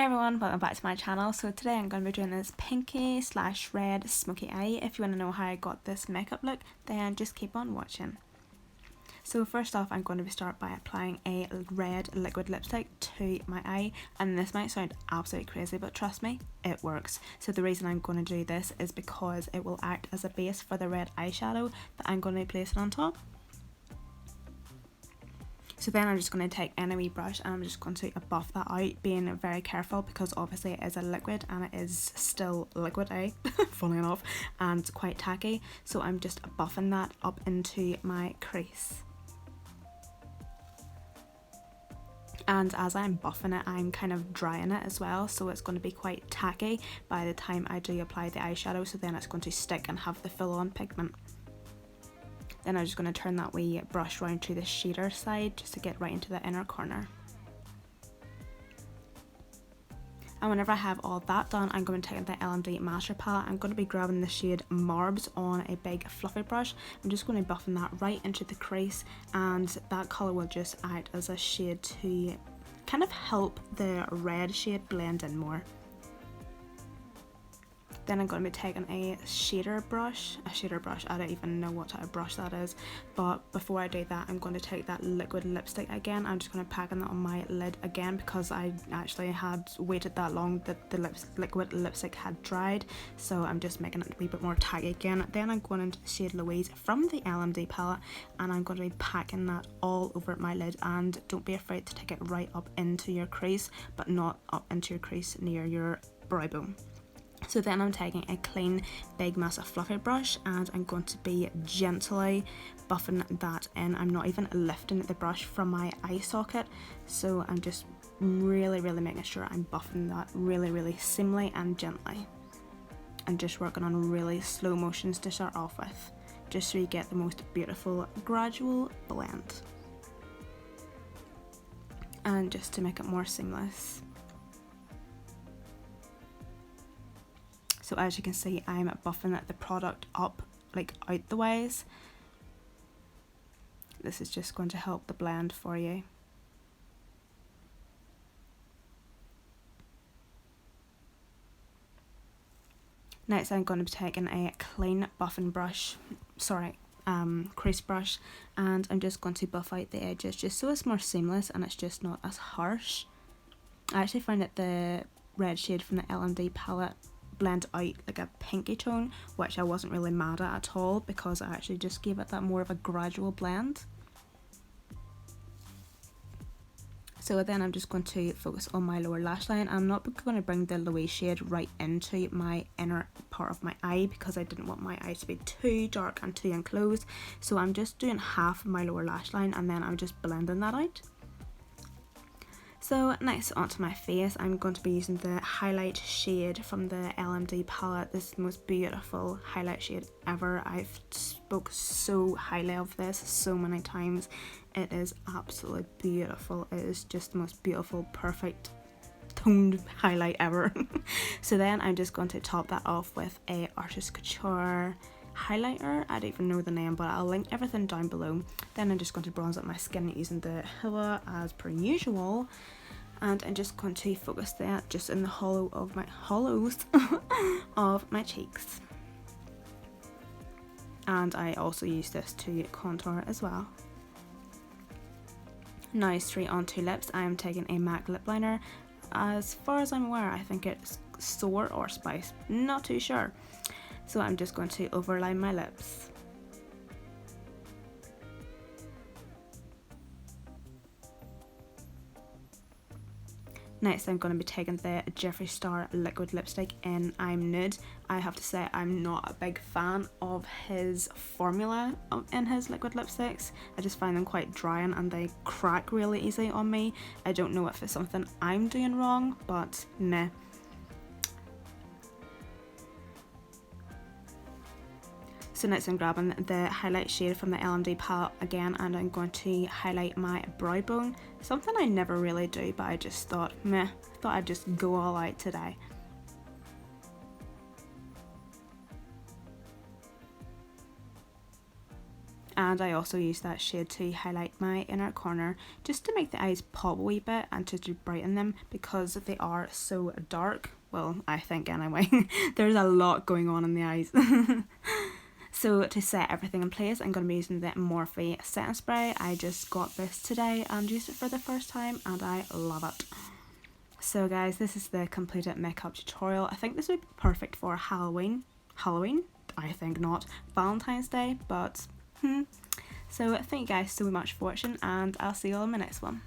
everyone, welcome back to my channel. So today I'm going to be doing this pinky / red smoky eye. If you want to know how I got this makeup look, then just keep on watching. So first off, I'm going to start by applying a red liquid lipstick to my eye, and this might sound absolutely crazy, but trust me, it works. So the reason I'm going to do this is because it will act as a base for the red eyeshadow that I'm going to be placing on top. So then I'm just going to take any wee brush and I'm just going to buff that out, being very careful because obviously it is a liquid and it is still liquid, funny enough, and quite tacky. So I'm just buffing that up into my crease. And as I'm buffing it, I'm kind of drying it as well, so it's going to be quite tacky by the time I do apply the eyeshadow, so then it's going to stick and have the full on pigment. Then I'm just going to turn that wee brush round to the shader side just to get right into the inner corner. And whenever I have all that done, I'm going to take the LMD Master Palette. I'm going to be grabbing the shade Marbs on a big fluffy brush. I'm just going to be buffing that right into the crease, and that colour will just act as a shade to kind of help the red shade blend in more. Then I'm going to be taking a shader brush, I don't even know what type of brush that is, but before I do that I'm going to take that liquid lipstick again. I'm just going to pack that on my lid again because I actually had waited that long that the liquid lipstick had dried, so I'm just making it a wee bit more tacky again. Then I'm going into the shade Louise from the LMD palette and I'm going to be packing that all over my lid, and don't be afraid to take it right up into your crease, but not up into your crease near your brow bone. So then I'm taking a clean big massive fluffy brush and I'm going to be gently buffing that in. I'm not even lifting the brush from my eye socket, so I'm just really making sure I'm buffing that really seamlessly and gently, and just working on really slow motions to start off with, just so you get the most beautiful gradual blend, and just to make it more seamless. So as you can see, I'm buffing the product up, like out the ways. This is just going to help the blend for you. Next I'm going to be taking a clean buffing brush, crease brush, and I'm just going to buff out the edges just so it's more seamless and it's just not as harsh. I actually find that the red shade from the LMD palette blend out like a pinky tone, which I wasn't really mad at all because I actually just gave it that more of a gradual blend. So then I'm just going to focus on my lower lash line. I'm not going to bring the Louise shade right into my inner part of my eye because I didn't want my eyes to be too dark and too enclosed, so I'm just doing half of my lower lash line and then I'm just blending that out. So next onto my face, I'm going to be using the highlight shade from the LMD palette. This is the most beautiful highlight shade ever. I've spoke so highly of this so many times. It is absolutely beautiful. It is just the most beautiful, perfect toned highlight ever. So then I'm just going to top that off with a Artist Couture highlighter. I don't even know the name, but I'll link everything down below. Then I'm just going to bronze up my skin using the Hoola as per usual, and I'm just going to focus that just in the hollows of my cheeks. And I also use this to contour as well. Now straight onto lips, I am taking a MAC lip liner. As far as I'm aware, I think it's Soar or Spice, not too sure. So I'm just going to overline my lips. Next I'm going to be taking the Jeffree Star liquid lipstick in I'm Nude. I have to say I'm not a big fan of his formula in his liquid lipsticks. I just find them quite drying and they crack really easily on me. I don't know if it's something I'm doing wrong, but meh. So next I'm grabbing the highlight shade from the LMD palette again, and I'm going to highlight my brow bone. Something I never really do, but I just thought I'd just go all out today. And I also use that shade to highlight my inner corner, just to make the eyes pop a wee bit and to brighten them, because they are so dark. Well, I think anyway. There's a lot going on in the eyes. So to set everything in place, I'm going to be using the Morphe setting spray. I just got this today and used it for the first time, and I love it. So guys, this is the completed makeup tutorial. I think this would be perfect for Halloween? I think not. Valentine's Day, but So thank you guys so much for watching, and I'll see you all in my next one.